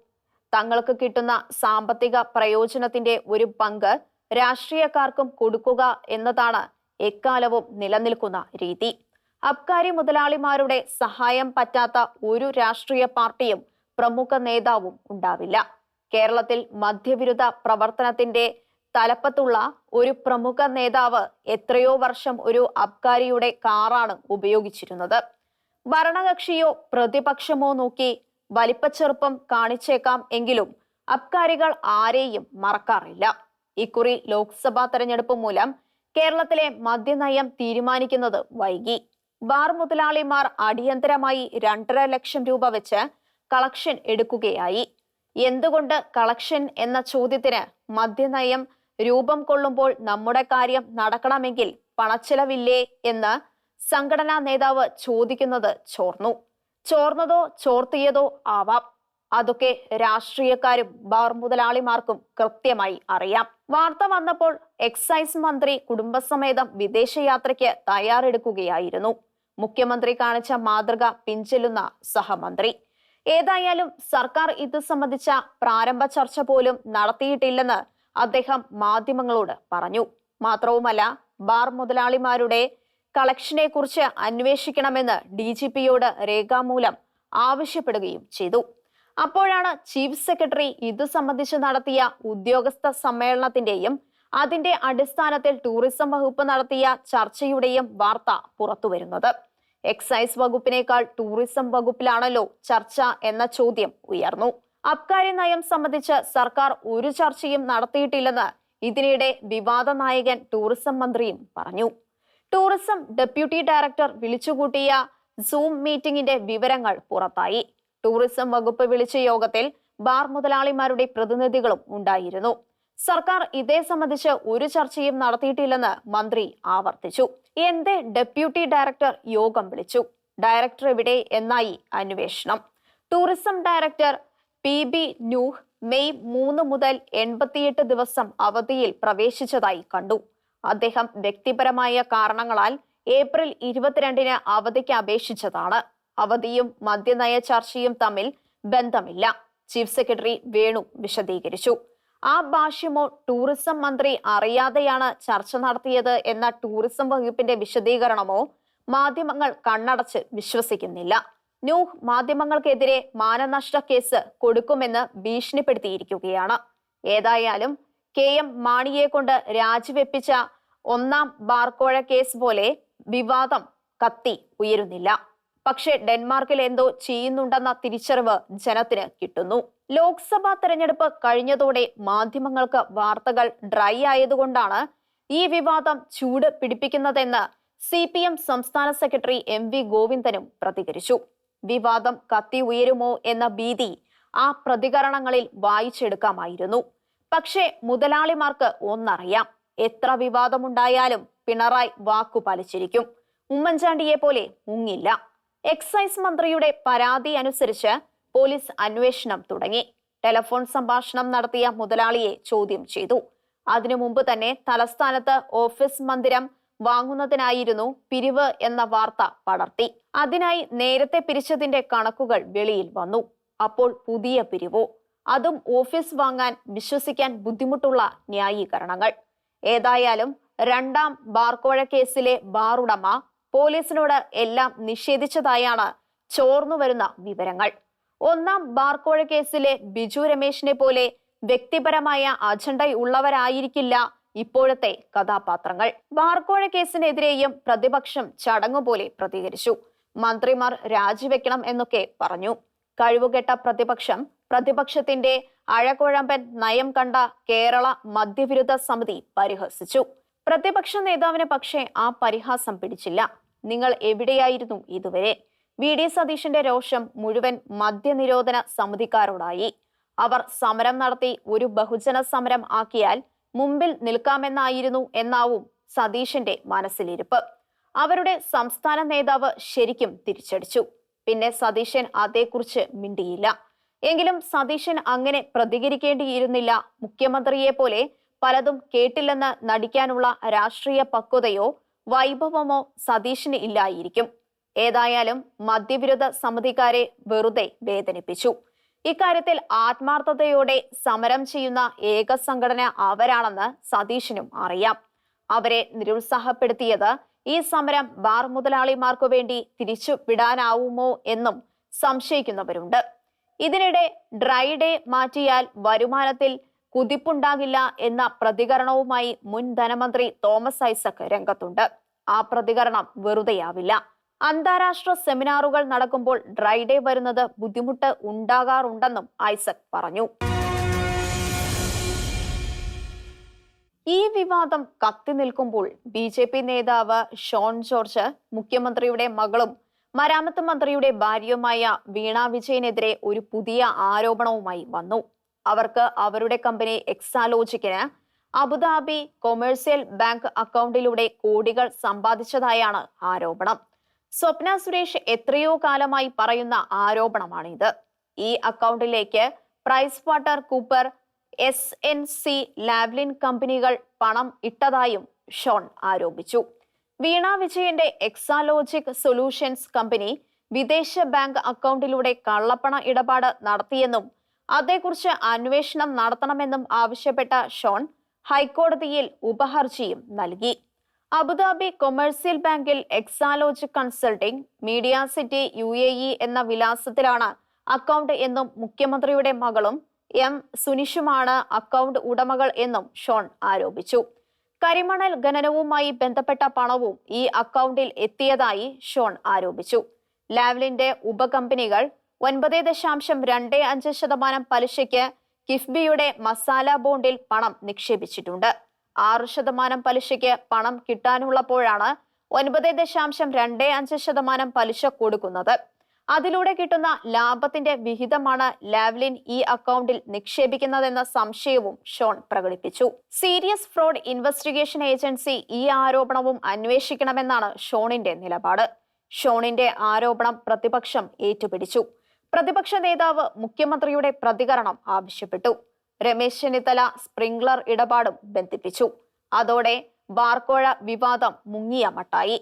A: തങ്ങൾക്ക് കിട്ടുന്ന സാമ്പത്തിക പ്രയോജനത്തിന്റെ ഒരു പങ്ക് രാഷ്ട്രീയക്കാർക്കും കൊടുക്കുക എന്നതാണ് എക്കാലവും നിലനിൽക്കുന്ന രീതി. അബ്കാരി മുതലാളിമാരുടെ സഹായം പറ്റാത്ത ഒരു രാഷ്ട്രീയ പാർട്ടിയും പ്രമുഖ നേതാവും ഉണ്ടാവില്ല. കേരളത്തിൽ മദ്യവിരുദ്ധ പ്രവർത്തനത്തിന്റെ തലപ്പത്തുള്ള ഒരു പ്രമുഖ നേതാവ് എത്രയോ വർഷം ഒരു അബ്കാരിയുടെ കാറാണ് ഉപയോഗിച്ചിരുന്നത്. ഭരണകക്ഷിയോ പ്രതിപക്ഷമോ നോക്കി വലിപ്പച്ചെറുപ്പം കാണിച്ചേക്കാം എങ്കിലും അബ്കാരികൾ ആരെയും മറക്കാറില്ല. ഇക്കുറി ലോക്സഭാ തെരഞ്ഞെടുപ്പ് മൂലം കേരളത്തിലെ മദ്യനയം തീരുമാനിക്കുന്നത് വൈകി. ബാർ മുതലാളിമാർ അടിയന്തരമായി 2.5 ലക്ഷം രൂപ വെച്ച് കളക്ഷൻ എടുക്കുകയായി. എന്തുകൊണ്ട് കളക്ഷൻ എന്ന ചോദ്യത്തിന് മദ്യനയം രൂപം കൊള്ളുമ്പോൾ നമ്മുടെ കാര്യം നടക്കണമെങ്കിൽ പണച്ചെലവില്ലേ എന്ന് സംഘടനാ നേതാവ് ചോദിക്കുന്നത് ചോർന്നതോ ചോർത്തിയതോ ആവാം. അതൊക്കെ രാഷ്ട്രീയക്കാരും ബാർ മുതലാളിമാർക്കും കൃത്യമായി അറിയാം. വാർത്ത വന്നപ്പോൾ എക്സൈസ് മന്ത്രി കുടുംബസമേതം വിദേശയാത്രയ്ക്ക് തയ്യാറെടുക്കുകയായിരുന്നു. മുഖ്യമന്ത്രി കാണിച്ച മാതൃക പിൻചെല്ലുന്ന സഹമന്ത്രി. ഏതായാലും സർക്കാർ ഇത് സംബന്ധിച്ച പ്രാരംഭ ചർച്ച പോലും നടത്തിയിട്ടില്ലെന്ന് അദ്ദേഹം മാധ്യമങ്ങളോട് പറഞ്ഞു. മാത്രവുമല്ല, ബാർ മുതലാളിമാരുടെ കളക്ഷനെ കുറിച്ച് അന്വേഷിക്കണമെന്ന് DGPയോട് രേഖാമൂലം ആവശ്യപ്പെടുകയും ചെയ്തു. അപ്പോഴാണ് ചീഫ് സെക്രട്ടറി ഇത് സംബന്ധിച്ച് നടത്തിയ ഉദ്യോഗസ്ഥ സമ്മേളനത്തിന്റെയും അതിന്റെ അടിസ്ഥാനത്തിൽ ടൂറിസം വകുപ്പ് നടത്തിയ ചർച്ചയുടെയും വാർത്ത പുറത്തുവരുന്നത്. എക്സൈസ് വകുപ്പിനേക്കാൾ ടൂറിസം വകുപ്പിലാണല്ലോ ചർച്ച എന്ന ചോദ്യം ഉയർന്നു. അബ്കാരി നയം സംബന്ധിച്ച് സർക്കാർ ഒരു ചർച്ചയും നടത്തിയിട്ടില്ലെന്ന് ഇതിനിടെ വിവാദ നായകൻ ടൂറിസം മന്ത്രിയും പറഞ്ഞു. ടൂറിസം ഡെപ്യൂട്ടി ഡയറക്ടർ വിളിച്ചുകൂട്ടിയ സൂം മീറ്റിംഗിന്റെ വിവരങ്ങൾ പുറത്തായി. ടൂറിസം വകുപ്പ് വിളിച്ച യോഗത്തിൽ ബാർ മുതലാളിമാരുടെ പ്രതിനിധികളും ഉണ്ടായിരുന്നു. സർക്കാർ ഇതേ സംബന്ധിച്ച് ഒരു ചർച്ചയും നടത്തിയിട്ടില്ലെന്ന് മന്ത്രി ആവർത്തിച്ചു. എന്തേ ഡെപ്യൂട്ടി ഡയറക്ടർ യോഗം വിളിച്ചു? ഡയറക്ടർ എവിടെ എന്നായി അന്വേഷണം. Tourism director PB Nooh May 3 മുതൽ 88 ദിവസം അവധിയിൽ പ്രവേശിച്ചതായി കണ്ടു. അദ്ദേഹം വ്യക്തിപരമായ കാരണങ്ങളാൽ ഏപ്രിൽ 22-ന് അവധിക്ക് അപേക്ഷിച്ചതാണ്. അവധിയും മദ്യനയ ചർച്ചയും തമ്മിൽ ബന്ധമില്ല, ചീഫ് സെക്രട്ടറി വേണു വിശദീകരിച്ചു. ആ ഭാഷ്യമോ ടൂറിസം മന്ത്രി അറിയാതെയാണ് ചർച്ച നടത്തിയത് എന്ന ടൂറിസം വകുപ്പിന്റെ വിശദീകരണമോ മാധ്യമങ്ങൾ കണ്ണടച്ച് വിശ്വസിക്കുന്നില്ല. നൂഹ് മാധ്യമങ്ങൾക്കെതിരെ മാനനഷ്ട കേസ് കൊടുക്കുമെന്ന് ഭീഷണിപ്പെടുത്തിയിരിക്കുകയാണ്. ഏതായാലും KM മാണിയെ കൊണ്ട് രാജിവെപ്പിച്ച 1-ാം ബാർക്കോഴ കേസ് പോലെ വിവാദം കത്തി ഉയരുന്നില്ല. പക്ഷേ ഡെൻമാർക്കിൽ എന്തോ ചെയ്യുന്നുണ്ടെന്ന തിരിച്ചറിവ് ജനത്തിന് കിട്ടുന്നു. ലോക്സഭാ തെരഞ്ഞെടുപ്പ് കഴിഞ്ഞതോടെ മാധ്യമങ്ങൾക്ക് വാർത്തകൾ ഡ്രൈ ആയതുകൊണ്ടാണ് ഈ വിവാദം ചൂട് പിടിപ്പിക്കുന്നതെന്ന് CPM സംസ്ഥാന സെക്രട്ടറി MV ഗോവിന്ദനും പ്രതികരിച്ചു. വിവാദം കത്തി ഉയരുമോ എന്ന ഭീതി ആ പ്രതികരണങ്ങളിൽ വായിച്ചെടുക്കാമായിരുന്നു. പക്ഷേ മുതലാളിമാർക്ക് ഒന്നറിയാം, എത്ര വിവാദമുണ്ടായാലും പിണറായി വാക്കു പാലിച്ചിരിക്കും. ഉമ്മൻചാണ്ടിയെ പോലെ മുങ്ങില്ല. എക്സൈസ് മന്ത്രിയുടെ പരാതി അനുസരിച്ച് പോലീസ് അന്വേഷണം തുടങ്ങി. ടെലിഫോൺ സംഭാഷണം നടത്തിയ മുതലാളിയെ ചോദ്യം ചെയ്തു. അതിനു മുമ്പ് തന്നെ തലസ്ഥാനത്ത് ഓഫീസ് മന്ദിരം വാങ്ങുന്നതിനായിരുന്നു പിരിവ് എന്ന വാർത്ത പടർത്തി. അതിനായി നേരത്തെ പിരിച്ചതിന്റെ കണക്കുകൾ വെളിയിൽ വന്നു. അപ്പോൾ പുതിയ പിരിവോ? അതും ഓഫീസ് വാങ്ങാൻ വിശ്വസിക്കാൻ ബുദ്ധിമുട്ടുള്ള ന്യായീകരണങ്ങൾ. ഏതായാലും 2-ാം ബാർക്കോഴ കേസിലെ ബാർ ഉടമ പോലീസിനോട് എല്ലാം നിഷേധിച്ചതായാണ് ചോർന്നുവരുന്ന വിവരങ്ങൾ. 1-ാം ബാർക്കോഴ കേസിലെ ബിജു രമേശിനെ പോലെ വ്യക്തിപരമായ അജണ്ടയുള്ളവരായിരിക്കില്ല ഇപ്പോഴത്തെ കഥാപാത്രങ്ങൾ. ബാർക്കോഴ കേസിനെതിരെയും പ്രതിപക്ഷം ചടങ്ങുപോലെ പ്രതികരിച്ചു. മന്ത്രിമാർ രാജിവെക്കണം എന്നൊക്കെ പറഞ്ഞു. കഴിവുകെട്ട പ്രതിപക്ഷത്തിന്റെ അഴകുഴമ്പൻ നയം കണ്ട കേരള മദ്യവിരുദ്ധ സമിതി പരിഹസിച്ചു. പ്രതിപക്ഷ നേതാവിന് പക്ഷേ ആ പരിഹാസം പിടിച്ചില്ല. നിങ്ങൾ എവിടെയായിരുന്നു ഇതുവരെ? VD സതീശന്റെ രോഷം മുഴുവൻ മദ്യനിരോധന സമിതിക്കാരോടായി. അവർ സമരം നടത്തി ഒരു ബഹുജന സമരം ആക്കിയാൽ മുമ്പിൽ നിൽക്കാമെന്നായിരുന്നു എന്നാവും സതീശന്റെ മനസ്സിലിരിപ്പ്. അവരുടെ സംസ്ഥാന നേതാവ് ശരിക്കും തിരിച്ചടിച്ചു. പിന്നെ സതീശൻ അതേക്കുറിച്ച് മിണ്ടിയില്ല. എങ്കിലും സതീശൻ അങ്ങനെ പ്രതികരിക്കേണ്ടിയിരുന്നില്ല. മുഖ്യമന്ത്രിയെ പോലെ പലതും കേട്ടില്ലെന്ന് നടിക്കാനുള്ള രാഷ്ട്രീയ പക്വതയോ വൈഭവമോ സതീഷിന് ഇല്ലായിരിക്കും. ഏതായാലും മദ്യവിരുദ്ധ സമിതിക്കാരെ വെറുതെ വേദനിപ്പിച്ചു. ഇക്കാര്യത്തിൽ ആത്മാർത്ഥതയോടെ സമരം ചെയ്യുന്ന ഏക സംഘടന അവരാണെന്ന് സതീഷിനും അറിയാം. അവരെ നിരുത്സാഹപ്പെടുത്തിയത് ഈ സമരം ബാർ മുതലാളിമാർക്കു വേണ്ടി തിരിച്ചു വിടാനാവുമോ എന്നും സംശയിക്കുന്നവരുണ്ട്. ഇതിനിടെ ഡ്രൈ ഡേ മാറ്റിയാൽ വരുമാനത്തിൽ കുതിപ്പുണ്ടാകില്ല എന്ന പ്രതികരണവുമായി മുൻ ധനമന്ത്രി തോമസ് ഐസക് രംഗത്തുണ്ട്. ആ പ്രതികരണം വെറുതെയാവില്ല. അന്താരാഷ്ട്ര സെമിനാറുകൾ നടക്കുമ്പോൾ ഡ്രൈ ഡേ വരുന്നത് ബുദ്ധിമുട്ട് ഉണ്ടാകാറുണ്ടെന്നും ഐസക് പറഞ്ഞു. ഈ വിവാദം കത്തി നിൽക്കുമ്പോൾ BJP നേതാവ് ഷോൺ ജോർജ് മുഖ്യമന്ത്രിയുടെ മകളും മരാമത്ത് മന്ത്രിയുടെ ഭാര്യയുമായ വീണ വിജയനെതിരെ ഒരു പുതിയ ആരോപണവുമായി വന്നു. അവർക്ക് അവരുടെ കമ്പനി എക്സാലോജിക്കിന് അബുദാബി കൊമേഴ്സ്യൽ ബാങ്ക് അക്കൗണ്ടിലൂടെ കോടികൾ സമ്പാദിച്ചതായാണ് ആരോപണം. സ്വപ്ന സുരേഷ് എത്രയോ കാലമായി പറയുന്ന ആരോപണമാണിത്. ഈ അക്കൗണ്ടിലേക്ക് Price Water Cooper, SNC Lavalin കമ്പനികൾ പണം ഇട്ടതായും ഷോൺ ആരോപിച്ചു. വീണ വിജയന്റെ എക്സാലോജിക് സൊല്യൂഷൻസ് കമ്പനി വിദേശ ബാങ്ക് അക്കൗണ്ടിലൂടെ കള്ളപ്പണ ഇടപാട് നടത്തിയെന്നും അതേക്കുറിച്ച് അന്വേഷണം നടത്തണമെന്നും ആവശ്യപ്പെട്ട ഷോൺ ഹൈക്കോടതിയിൽ ഉപഹർജിയും നൽകി. അബുദാബി കൊമേഴ്സ്യൽ ബാങ്കിൽ Exalogic consulting media city UAE എന്ന വിലാസത്തിലാണ് അക്കൗണ്ട് എന്നും മുഖ്യമന്ത്രിയുടെ മകളും സുനിഷുമാണ് അക്കൗണ്ട് ഉടമകൾ എന്നും ഷോൺ ആരോപിച്ചു. കരിമണൽ ഖനനവുമായി ബന്ധപ്പെട്ട പണവും ഈ അക്കൗണ്ടിൽ എത്തിയതായി ഷോൺ ആരോപിച്ചു. ലാവ്ലിന്റെ ഉപകമ്പനികൾ 9.25% പലിശയ്ക്ക് കിഫ്ബിയുടെ മസാല ബോണ്ടിൽ പണം നിക്ഷേപിച്ചിട്ടുണ്ട്. 6% പലിശയ്ക്ക് പണം കിട്ടാനുള്ളപ്പോഴാണ് 9.25% പലിശ കൊടുക്കുന്നത്. അതിലൂടെ കിട്ടുന്ന ലാഭത്തിന്റെ വിഹിതമാണ് ലാവ്ലിൻ ഈ അക്കൗണ്ടിൽ നിക്ഷേപിക്കുന്നതെന്ന സംശയവും ഷോൺ പ്രകടിപ്പിച്ചു. സീരിയസ് ഫ്രോഡ് ഇൻവെസ്റ്റിഗേഷൻ ഏജൻസി ഈ ആരോപണവും അന്വേഷിക്കണമെന്നാണ് ഷോണിന്റെ നിലപാട്. ഷോണിന്റെ ആരോപണം പ്രതിപക്ഷം ഏറ്റുപിടിച്ചു. പ്രതിപക്ഷ നേതാവ് മുഖ്യമന്ത്രിയുടെ പ്രതികരണം ആവശ്യപ്പെട്ടു. രമേശ് ചെന്നിത്തല സ്പ്രിംഗ്ലർ ഇടപാടും ബന്ധിപ്പിച്ചു. അതോടെ ബാർക്കോഴ വിവാദം മുങ്ങിയ മട്ടായി.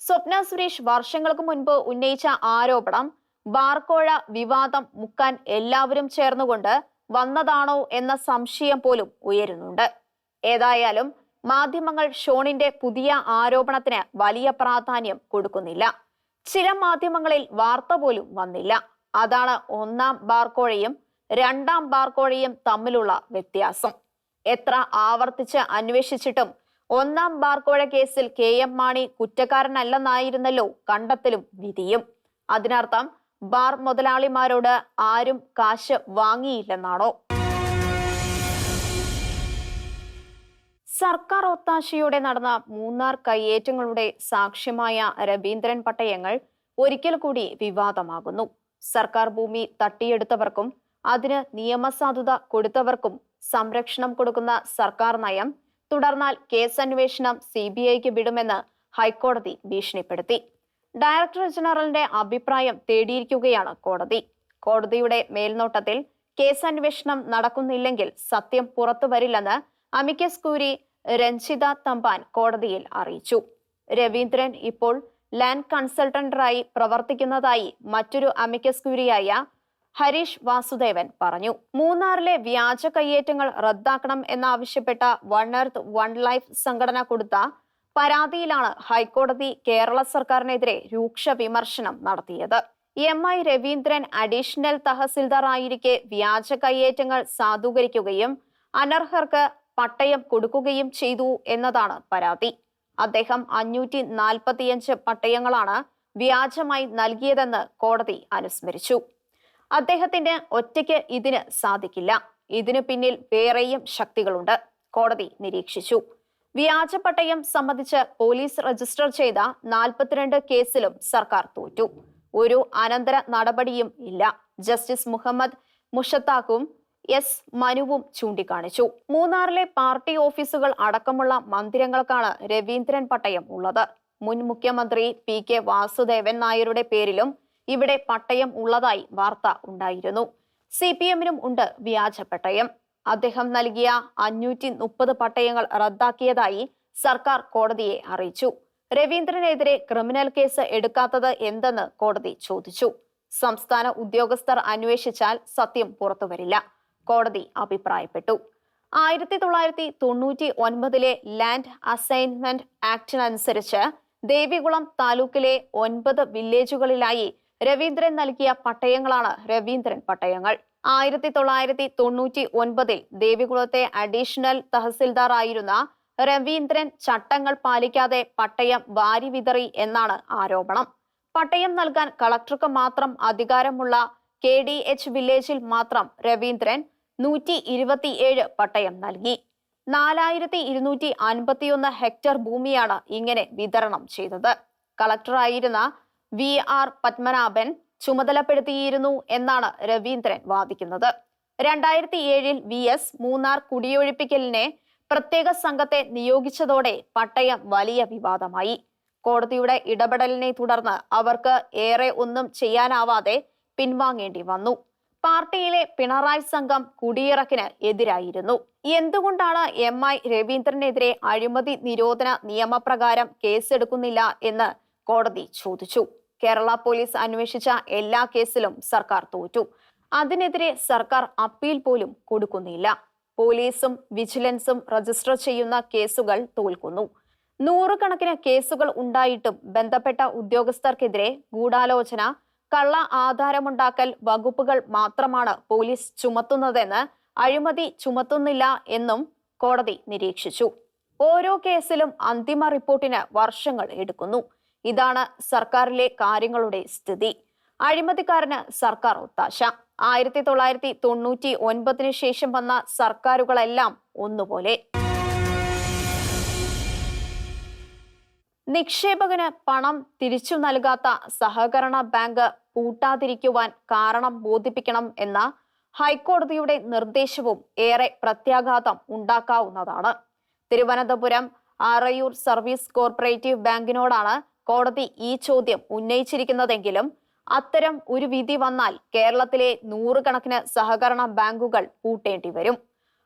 A: സ്വപ്ന സുരേഷ് വർഷങ്ങൾക്ക് മുൻപ് ഉന്നയിച്ച ആരോപണം ബാർക്കോഴ വിവാദം മുക്കാൻ എല്ലാവരും ചേർന്നുകൊണ്ട് വന്നതാണോ എന്ന സംശയം പോലും ഉയരുന്നുണ്ട്. ഏതായാലും മാധ്യമങ്ങൾ ഷോണിന്റെ പുതിയ ആരോപണത്തിന് വലിയ പ്രാധാന്യം കൊടുക്കുന്നില്ല. ചില മാധ്യമങ്ങളിൽ വാർത്ത പോലും വന്നില്ല. അതാണ് ഒന്നാം ബാർക്കോഴയും രണ്ടാം ബാർക്കോഴയും തമ്മിലുള്ള വ്യത്യാസം. എത്ര ആവർത്തിച്ച് അന്വേഷിച്ചിട്ടും ഒന്നാം ബാർക്കോഴ കേസിൽ KM മാണി കുറ്റക്കാരനല്ലെന്നായിരുന്നല്ലോ കണ്ടെത്തലും വിധിയും. അതിനർത്ഥം ബാർ മുതലാളിമാരോട് ആരും കാശ് വാങ്ങിയില്ലെന്നാണോ? സർക്കാർ ഒത്താശയോടെ നടന്ന മൂന്നാർ കയ്യേറ്റങ്ങളുടെ സാക്ഷ്യമായ രവീന്ദ്രൻ പട്ടയങ്ങൾ ഒരിക്കൽ കൂടി വിവാദമാകുന്നു. സർക്കാർ ഭൂമി തട്ടിയെടുത്തവർക്കും അതിന് നിയമസാധുത കൊടുത്തവർക്കും സംരക്ഷണം കൊടുക്കുന്ന സർക്കാർ നയം തുടർന്നാൽ കേസ് അന്വേഷണം CBIക്ക് വിടുമെന്ന് ഹൈക്കോടതി ഭീഷണിപ്പെടുത്തി. ഡയറക്ടർ ജനറലിന്റെ അഭിപ്രായം തേടിയിരിക്കുകയാണ് കോടതി. കോടതിയുടെ മേൽനോട്ടത്തിൽ കേസ് അന്വേഷണം നടക്കുന്നില്ലെങ്കിൽ സത്യം പുറത്തുവരില്ലെന്ന് അമിക്കസ് ക്യൂറി രഞ്ജിത തമ്പാൻ കോടതിയിൽ അറിയിച്ചു. രവീന്ദ്രൻ ഇപ്പോൾ ലാൻഡ് കൺസൾട്ടന്റായി പ്രവർത്തിക്കുന്നതായി മറ്റൊരു അമിക്കസ് ക്യൂറിയായ ഹരീഷ് വാസുദേവൻ പറഞ്ഞു. മൂന്നാറിലെ വ്യാജ കയ്യേറ്റങ്ങൾ റദ്ദാക്കണം എന്നാവശ്യപ്പെട്ട വൺ എർത്ത് വൺ ലൈഫ് സംഘടന കൊടുത്ത പരാതിയിലാണ് ഹൈക്കോടതി കേരള സർക്കാരിനെതിരെ രൂക്ഷ വിമർശനം നടത്തിയത്. MI രവീന്ദ്രൻ അഡീഷണൽ തഹസിൽദാർ ആയിരിക്കെ വ്യാജ കയ്യേറ്റങ്ങൾ സാധൂകരിക്കുകയും അനർഹർക്ക് പട്ടയം കൊടുക്കുകയും ചെയ്തു എന്നതാണ് പരാതി. അദ്ദേഹം 545 പട്ടയങ്ങളാണ് വ്യാജമായി നൽകിയതെന്ന് കോടതി അനുസ്മരിച്ചു. അദ്ദേഹത്തിന് ഒറ്റയ്ക്ക് ഇതിന് സാധിക്കില്ല. ഇതിനു പിന്നിൽ വേറെയും ശക്തികളുണ്ട്, കോടതി നിരീക്ഷിച്ചു. വ്യാജ പട്ടയം സംബന്ധിച്ച് പോലീസ് രജിസ്റ്റർ ചെയ്ത 42 കേസിലും സർക്കാർ തോറ്റു. ഒരു അനന്തര നടപടിയും ഇല്ല. ജസ്റ്റിസ് മുഹമ്മദ് മുഷത്താഖും മനുവും ചൂണ്ടിക്കാണിച്ചു. മൂന്നാറിലെ പാർട്ടി ഓഫീസുകൾ അടക്കമുള്ള മന്ദിരങ്ങൾക്കാണ് രവീന്ദ്രൻ പട്ടയം ഉള്ളത്. മുൻ മുഖ്യമന്ത്രി PK വാസുദേവൻ നായരുടെ പേരിലും ഇവിടെ പട്ടയം ഉള്ളതായി വാർത്ത ഉണ്ടായിരുന്നു. CPM-നും ഉണ്ട് വ്യാജ പട്ടയം. അദ്ദേഹം നൽകിയ 530 പട്ടയങ്ങൾ റദ്ദാക്കിയതായി സർക്കാർ കോടതിയെ അറിയിച്ചു. രവീന്ദ്രനെതിരെ ക്രിമിനൽ കേസ് എടുക്കാത്തത് എന്തെന്ന് കോടതി ചോദിച്ചു. സംസ്ഥാന ഉദ്യോഗസ്ഥർ അന്വേഷിച്ചാൽ സത്യം പുറത്തുവരില്ല, കോടതി അഭിപ്രായപ്പെട്ടു. 1999 ലാൻഡ് അസൈൻമെന്റ് ആക്ടിനനുസരിച്ച് ദേവികുളം താലൂക്കിലെ 9 വില്ലേജുകളിലായി രവീന്ദ്രൻ നൽകിയ പട്ടയങ്ങളാണ് രവീന്ദ്രൻ പട്ടയങ്ങൾ. 1999 ദേവികുളത്തെ അഡീഷണൽ തഹസിൽദാർ ആയിരുന്ന രവീന്ദ്രൻ ചട്ടങ്ങൾ പാലിക്കാതെ പട്ടയം വാരി വിതറി എന്നാണ് ആരോപണം. പട്ടയം നൽകാൻ കളക്ടർക്ക് മാത്രം അധികാരമുള്ള KDH വില്ലേജിൽ മാത്രം രവീന്ദ്രൻ 127 പട്ടയം നൽകി. 4251 ഹെക്ടർ ഭൂമിയാണ് ഇങ്ങനെ വിതരണം ചെയ്തത്. കളക്ടറായിരുന്ന VR പത്മനാഭൻ ചുമതലപ്പെടുത്തിയിരുന്നു എന്നാണ് രവീന്ദ്രൻ വാദിക്കുന്നത്. 2007 VS മൂന്നാർ കുടിയൊഴിപ്പിക്കലിനെ പ്രത്യേക സംഘത്തെ നിയോഗിച്ചതോടെ പട്ടയം വലിയ വിവാദമായി. കോടതിയുടെ ഇടപെടലിനെ തുടർന്ന് അവർക്ക് ഏറെ ഒന്നും ചെയ്യാനാവാതെ പിൻവാങ്ങേണ്ടി വന്നു. പാർട്ടിയിലെ പിണറായി സംഘം കുടിയിറക്കിന് എതിരായിരുന്നു. എന്തുകൊണ്ടാണ് MI രവീന്ദ്രനെതിരെ അഴിമതി നിരോധന നിയമപ്രകാരം കേസെടുക്കുന്നില്ല എന്ന് കോടതി ചോദിച്ചു. കേരള പോലീസ് അന്വേഷിച്ച എല്ലാ കേസിലും സർക്കാർ തോറ്റു. അതിനെതിരെ സർക്കാർ അപ്പീൽ പോലും കൊടുക്കുന്നില്ല. പോലീസും വിജിലൻസും രജിസ്റ്റർ ചെയ്യുന്ന കേസുകൾ തോൽക്കുന്നു. 100 കണക്കിന് കേസുകൾ ഉണ്ടായിട്ടും ബന്ധപ്പെട്ട ഉദ്യോഗസ്ഥർക്കെതിരെ ഗൂഢാലോചന, കള്ള ആധാരമുണ്ടാക്കൽ വകുപ്പുകൾ മാത്രമാണ് പോലീസ് ചുമത്തുന്നതെന്ന്, അഴിമതി ചുമത്തുന്നില്ല എന്നും കോടതി നിരീക്ഷിച്ചു. ഓരോ കേസിലും അന്തിമ റിപ്പോർട്ടിന് വർഷങ്ങൾ എടുക്കുന്നു. ഇതാണ് സർക്കാരിലെ കാര്യങ്ങളുടെ സ്ഥിതി. അഴിമതിക്കാരന് സർക്കാർ ഒത്താശ. 1999 ശേഷം വന്ന സർക്കാരുകളെല്ലാം ഒന്നുപോലെ. നിക്ഷേപകന് പണം തിരിച്ചു നൽകാത്ത സഹകരണ ബാങ്ക് പൂട്ടാതിരിക്കുവാൻ കാരണം ബോധിപ്പിക്കണം എന്ന ഹൈക്കോടതിയുടെ നിർദ്ദേശവും ഏറെ പ്രത്യാഘാതം ഉണ്ടാക്കാവുന്നതാണ്. തിരുവനന്തപുരം ആറയൂർ സർവീസ് കോർപ്പറേറ്റീവ് ബാങ്കിനോടാണ് കോടതി ഈ ചോദ്യം ഉന്നയിച്ചിരിക്കുന്നതെങ്കിലും അത്തരം ഒരു വിധി വന്നാൽ കേരളത്തിലെ 100 കണക്കിന് സഹകരണ ബാങ്കുകൾ പൂട്ടേണ്ടി വരും.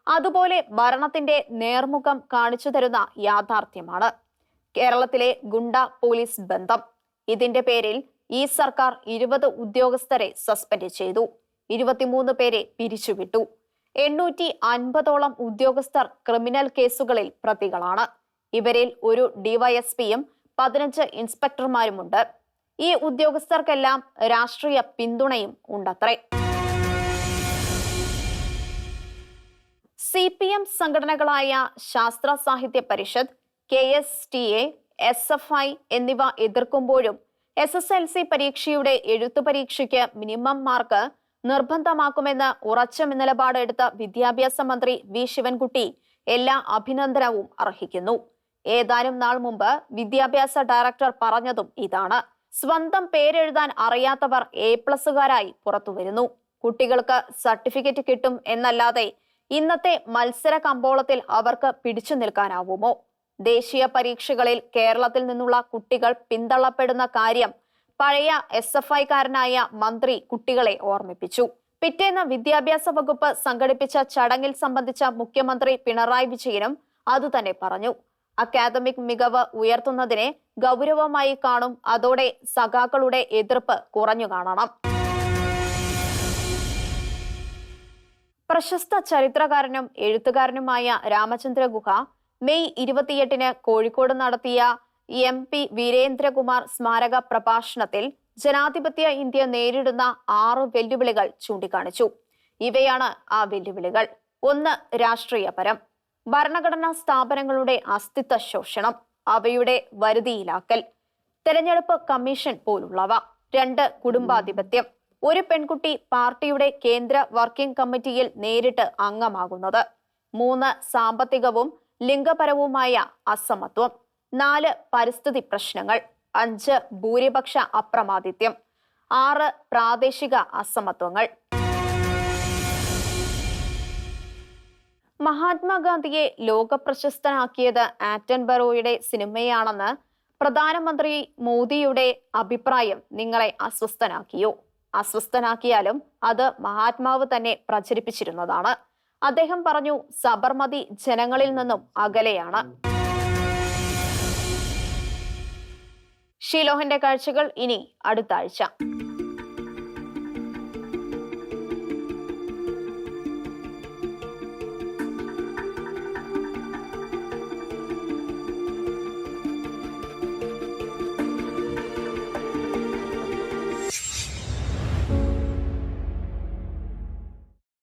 A: അതുപോലെ ഭരണത്തിന്റെ നേർമുഖം കാണിച്ചു തരുന്ന യാഥാർത്ഥ്യമാണ് കേരളത്തിലെ ഗുണ്ട പോലീസ് ബന്ധം. ഇതിന്റെ പേരിൽ ഈ സർക്കാർ 20 ഉദ്യോഗസ്ഥരെ സസ്പെൻഡ് ചെയ്തു, 23 പേരെ പിരിച്ചുവിട്ടു. 850ഓളം ഉദ്യോഗസ്ഥർ ക്രിമിനൽ കേസുകളിൽ പ്രതികളാണ്. ഇവരിൽ ഒരു ഡിവൈഎസ്പിയും 15 ഇൻസ്പെക്ടർമാരുമുണ്ട്. ഈ ഉദ്യോഗസ്ഥർക്കെല്ലാം രാഷ്ട്രീയ പിന്തുണയും ഉണ്ടത്രേ. CPM സംഘടനകളായ ശാസ്ത്ര സാഹിത്യ പരിഷത്ത്, KSTA, SFI എന്നിവ എതിർക്കുമ്പോഴും SSLC പരീക്ഷയുടെ എഴുത്തു പരീക്ഷയ്ക്ക് മിനിമം മാർക്ക് നിർബന്ധമാക്കുമെന്ന് ഉറച്ച നിലപാടെടുത്ത വിദ്യാഭ്യാസ മന്ത്രി V. ശിവൻകുട്ടി എല്ലാ അഭിനന്ദനവും അർഹിക്കുന്നു. ഏതാനും നാൾ മുമ്പ് വിദ്യാഭ്യാസ ഡയറക്ടർ പറഞ്ഞതും ഇതാണ്. സ്വന്തം പേരെഴുതാൻ അറിയാത്തവർ A+കാരായി പുറത്തുവരുന്നു. കുട്ടികൾക്ക് സർട്ടിഫിക്കറ്റ് കിട്ടും എന്നല്ലാതെ ഇന്നത്തെ മത്സര കമ്പോളത്തിൽ അവർക്ക് പിടിച്ചു നിൽക്കാനാവുമോ? ദേശീയ പരീക്ഷകളിൽ കേരളത്തിൽ നിന്നുള്ള കുട്ടികൾ പിന്തള്ളപ്പെടുന്ന കാര്യം പഴയ SFI-കാരനായ മന്ത്രി കുട്ടികളെ ഓർമ്മിപ്പിച്ചു. പിറ്റേന്ന് വിദ്യാഭ്യാസ വകുപ്പ് സംഘടിപ്പിച്ച ചടങ്ങിൽ സംബന്ധിച്ച മുഖ്യമന്ത്രി പിണറായി വിജയനും അതുതന്നെ പറഞ്ഞു. അക്കാദമിക് മികവ് ഉയർത്തുന്നതിനെ ഗൗരവമായി കാണും. അതോടെ സഖാക്കളുടെ എതിർപ്പ് കുറഞ്ഞു കാണണം. പ്രശസ്ത ചരിത്രകാരനും എഴുത്തുകാരനുമായ രാമചന്ദ്ര ഗുഹ മെയ് 28 കോഴിക്കോട് നടത്തിയ MP വീരേന്ദ്രകുമാർ സ്മാരക പ്രഭാഷണത്തിൽ ജനാധിപത്യ ഇന്ത്യ നേരിടുന്ന 6 വെല്ലുവിളികൾ ചൂണ്ടിക്കാണിച്ചു. ഇവയാണ് ആ വെല്ലുവിളികൾ. 1. രാഷ്ട്രീയപരം. ഭരണഘടനാ സ്ഥാപനങ്ങളുടെ അസ്തിത്വ ശോഷണം, അവയുടെ വരുതിയിലാക്കൽ, തെരഞ്ഞെടുപ്പ് കമ്മീഷൻ പോലുള്ളവ. 2. കുടുംബാധിപത്യം. ഒരു പെൺകുട്ടി പാർട്ടിയുടെ കേന്ദ്ര വർക്കിംഗ് കമ്മിറ്റിയിൽ നേരിട്ട് അംഗമാകുന്നത്. 3. സാമ്പത്തികവും ലിംഗപരവുമായ അസമത്വം. 4. പരിസ്ഥിതി പ്രശ്നങ്ങൾ. 5. ഭൂരിപക്ഷ അപ്രമാദിത്യം. 6. പ്രാദേശിക അസമത്വങ്ങൾ. മഹാത്മാഗാന്ധിയെ ലോകപ്രശസ്തനാക്കിയത് ആറ്റൻബറോയുടെ സിനിമയാണെന്ന് പ്രധാനമന്ത്രി മോദിയുടെ അഭിപ്രായം നിങ്ങളെ അസ്വസ്ഥനാക്കിയോ? അസ്വസ്ഥനാക്കിയാലും അത് മഹാത്മാവ് തന്നെ പ്രചരിപ്പിച്ചിരുന്നതാണ്. അദ്ദേഹം പറഞ്ഞു, സബർമതി ജനങ്ങളിൽ നിന്നും അകലെയാണ്. ഷീലോഹിന്റെ കാഴ്ചകൾ ഇനി അടുത്ത ആഴ്ച.